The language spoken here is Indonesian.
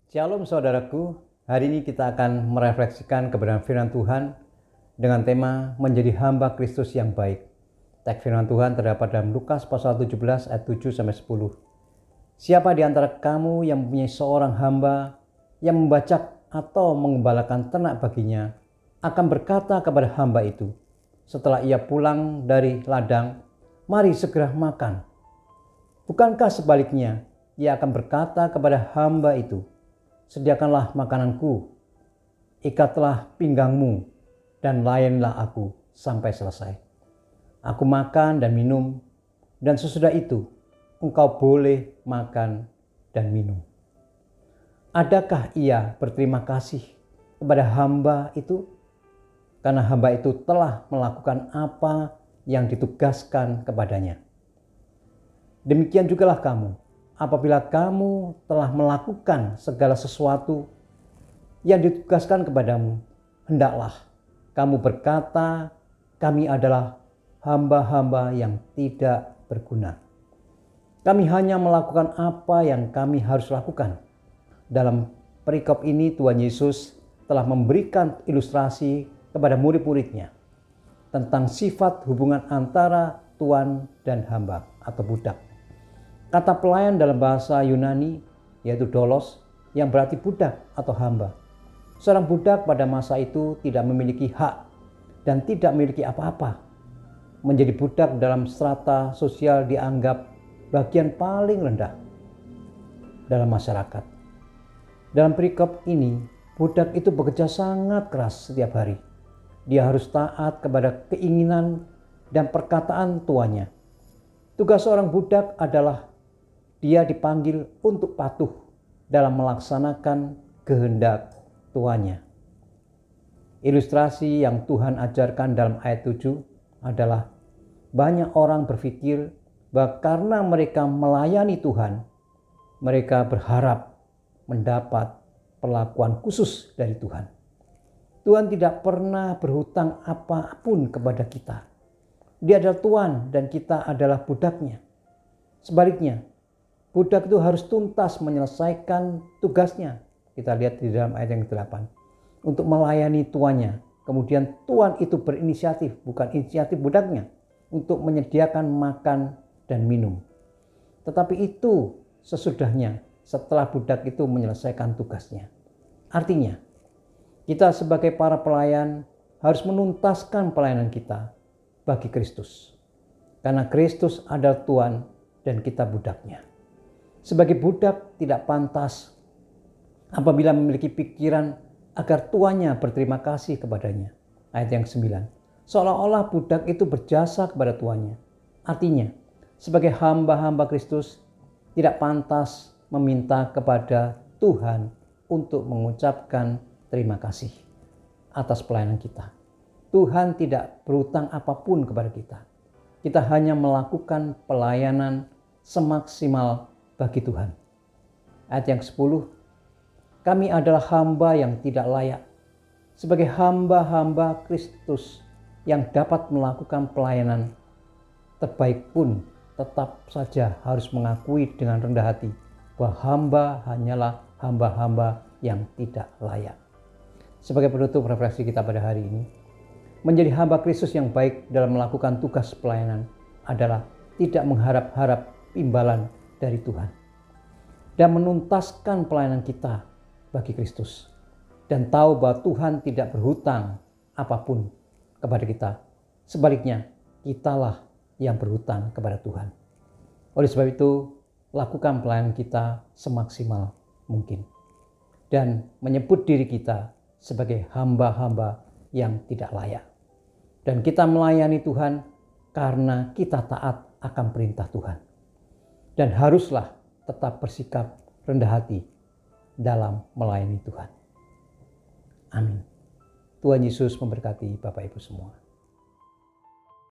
Shalom saudaraku, hari ini kita akan merefleksikan kebenaran firman Tuhan dengan tema menjadi hamba Kristus yang baik. Teks firman Tuhan terdapat dalam Lukas pasal 17 ayat 7-10. Siapa di antara kamu yang mempunyai seorang hamba yang membacak atau mengembalakan ternak baginya akan berkata kepada hamba itu, setelah ia pulang dari ladang, mari segera makan. Bukankah sebaliknya, ia akan berkata kepada hamba itu, sediakanlah makananku, ikatlah pinggangmu, dan layanilah aku sampai selesai. Aku makan dan minum, dan sesudah itu engkau boleh makan dan minum. Adakah ia berterima kasih kepada hamba itu? Karena hamba itu telah melakukan apa yang ditugaskan kepadanya. Demikian jugalah kamu. Apabila kamu telah melakukan segala sesuatu yang ditugaskan kepadamu, hendaklah kamu berkata, kami adalah hamba-hamba yang tidak berguna. Kami hanya melakukan apa yang kami harus lakukan. Dalam perikop ini Tuhan Yesus telah memberikan ilustrasi kepada murid-muridnya tentang sifat hubungan antara tuan dan hamba atau budak. Kata pelayan dalam bahasa Yunani yaitu doulos yang berarti budak atau hamba. Seorang budak pada masa itu tidak memiliki hak dan tidak memiliki apa-apa. Menjadi budak dalam strata sosial dianggap bagian paling rendah dalam masyarakat. Dalam perikop ini, budak itu bekerja sangat keras setiap hari. Dia harus taat kepada keinginan dan perkataan tuannya. Tugas seorang budak adalah dia dipanggil untuk patuh dalam melaksanakan kehendak tuannya. Ilustrasi yang Tuhan ajarkan dalam ayat 7 adalah banyak orang berpikir bahwa karena mereka melayani Tuhan, mereka berharap mendapat perlakuan khusus dari Tuhan. Tuhan tidak pernah berhutang apapun kepada kita. Dia adalah Tuhan dan kita adalah budaknya. Sebaliknya, budak itu harus tuntas menyelesaikan tugasnya. Kita lihat di dalam ayat yang ke-8. Untuk melayani tuannya. Kemudian tuan itu berinisiatif, bukan inisiatif budaknya, untuk menyediakan makan dan minum. Tetapi itu sesudahnya setelah budak itu menyelesaikan tugasnya. Artinya, kita sebagai para pelayan harus menuntaskan pelayanan kita bagi Kristus. Karena Kristus adalah Tuhan dan kita budaknya. Sebagai budak tidak pantas apabila memiliki pikiran agar tuannya berterima kasih kepadanya. Ayat yang 9. Seolah-olah budak itu berjasa kepada tuannya. Artinya, sebagai hamba-hamba Kristus tidak pantas meminta kepada Tuhan untuk mengucapkan terima kasih atas pelayanan kita. Tuhan tidak berhutang apapun kepada kita. Kita hanya melakukan pelayanan semaksimal bagi Tuhan. Ayat yang 10, kami adalah hamba yang tidak layak. Sebagai hamba-hamba Kristus yang dapat melakukan pelayanan terbaik pun tetap saja harus mengakui dengan rendah hati bahwa hamba hanyalah hamba-hamba yang tidak layak. Sebagai penutup refleksi kita pada hari ini, menjadi hamba Kristus yang baik dalam melakukan tugas pelayanan adalah tidak mengharap-harap imbalan dari Tuhan dan menuntaskan pelayanan kita bagi Kristus dan tahu bahwa Tuhan tidak berhutang apapun kepada kita. Sebaliknya, kitalah yang berhutang kepada Tuhan. Oleh sebab itu, lakukan pelayanan kita semaksimal mungkin dan menyebut diri kita sebagai hamba-hamba yang tidak layak. Dan kita melayani Tuhan karena kita taat akan perintah Tuhan. Dan haruslah tetap bersikap rendah hati dalam melayani Tuhan. Amin. Tuhan Yesus memberkati Bapak Ibu semua.